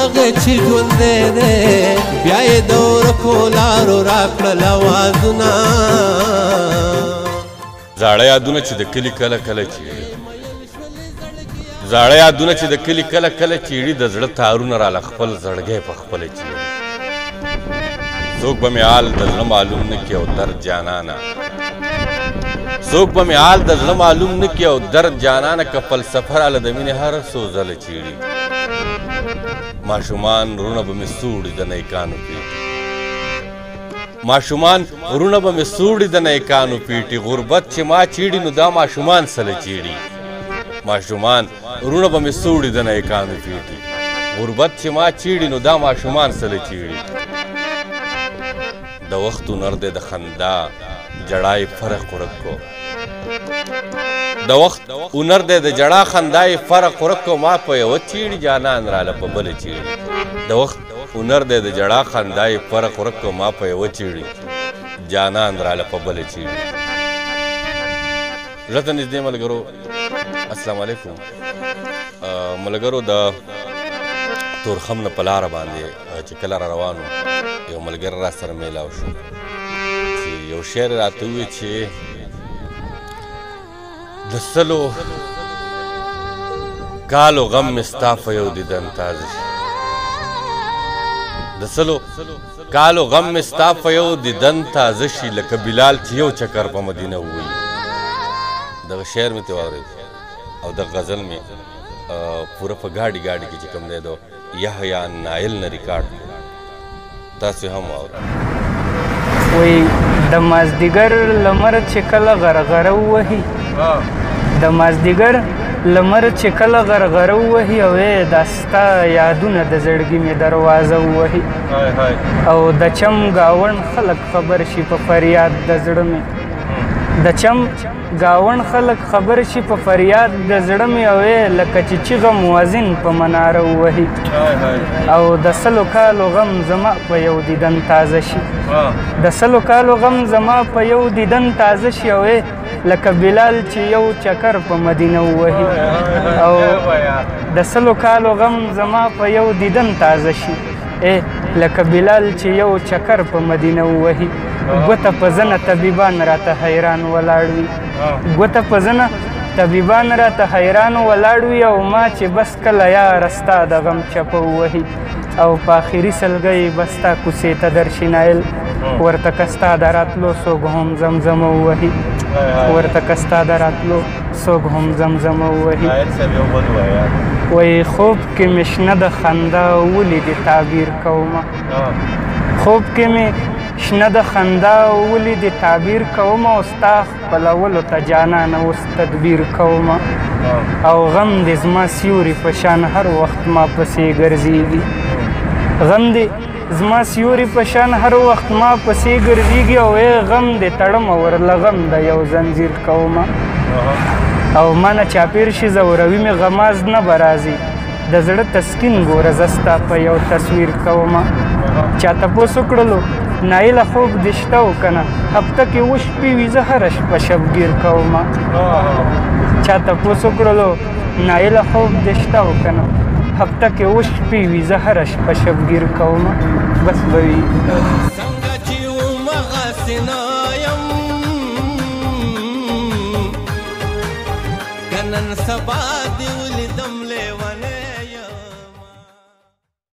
هغه چې ژوندی دی بیا یې د ورکو لارو راکړل اوازونه زاړه یادونه چې د کلي کله کله چیړي زاړه یادونه چې د کلي کله کله چیړي د زړه تارونه راله خپل زړګی په خپله چیړي څوک به مې حال د زړه معلوم نه کړي او درد جانانه څوک به مې حال د زړه معلوم نه کړي او درد جانانه که فلسفه راله د مینې هر څو ځله چیړي ماشومان وروڼه به مې سوړي د نیکانو پیټي ماشومان وروڼه به مې سوړي د نیکانو پیټي غربت چې ما چیړي نو دا ماشومان سله چیړي ماشومان وروڼه به مې سوړي د نیکانو پیټي غربت چې ما چیړي نو دا ماشومان سله چیړي د وخت هنر دی د خندا جړا یې فرق ورک کو د وخت هنر دی د جړا خندا یې فرق ورک کو ما په یوه چیړي جانان راله په بله چیړي د وخت هنر دی د جړا خندا یې فرق ورک کو ما په یوه چیړي جانان راله په بله چیړي زړه ته نږدې ملګرو السلام علیکم ملګرو د تورخم نه په لاره باندې چې کله را روان وم یو ملګری را سره میلاو شو چې یو شعر یې راته وویل چې د سلو کالو غم مې ستا په یو دیدن تازه شي د سلو کالو غم مې ستا په یو دیدن تازه شي لکه بلال چې یو چکر په مدینه ووایي دغه شعر مې ترې واورېد او دغه غزل مې پوره په ګاډي ګاډي کې چې کوم دی د یحیی نایل نه ریکارډ کړو تاسو هم واورئ وایي د مازدیګر لمر چې کله غرغره ووهي د مازدیګر لمر چې کله غرغره ووهي او دا ستا یادونه د زړګي مې دروازه ووهي او د چم ګاوڼ خلک خبر شي په فریاد د زړه مې د چم ګاوڼ خلک خبر شي په فریاد د زړه مې او لکه چې چیغه موازن په مناره ووهي او د سلو کالو غم زما په یو دیدن تازه شي د سلو کالو غم زما په یو دیدن تازه شي او لکه بلال چې یو چکر په مدینه ووهي او د سلو کالو غم زما په یو دیدن تازه شي لکه بلال چې یو چکر په مدینه ووهي ګوته په زنه طبیبان راته حیران ولاړ وي ګوته په زنه طبیبان راته حیران ولاړ وي او ما چې بس کله یاره ستا د غم چپه ووهي او په آخري سلګۍ به ستا کوڅې ته درشي نایل ورته که ستا د راتلو څوک هم زمزمه ووهي ورته که ستا د راتلو څوک هم زمزمه ووهي وایي خوب کې مې شنه د خندا ولیدې تعبیر کومه خوب کې مې شنه د خندا ولیدې تعبیر کومه او ستا خپلولو ته جانانه اوس تدبیر کومه او غم دې زما سیوري په شان هر وخت ما پسې ګرځېږي غم دې زما سیوري په شان هر وخت ما پسې ګرځېږي او غم دې تړمه ورله غم د یو زنځیر کومه او ما نه چاپېر شي زوروي مې غماز نه به راځي د زړه تسکین ګوره زه ستا په یو تصویر کومه چا تپوس وکړلو نایله خوب دې شته و که نه هفته کې اوه شپې وي زه هره شپه شبګیر کومه چا تپوس وکړلو نایله خوب دې شته و که نه هفته کې اوه شپې وي زه هره شپه شبګیر کومه بس به وي څنګه چې وم هغسې نه یم که نن سبا دې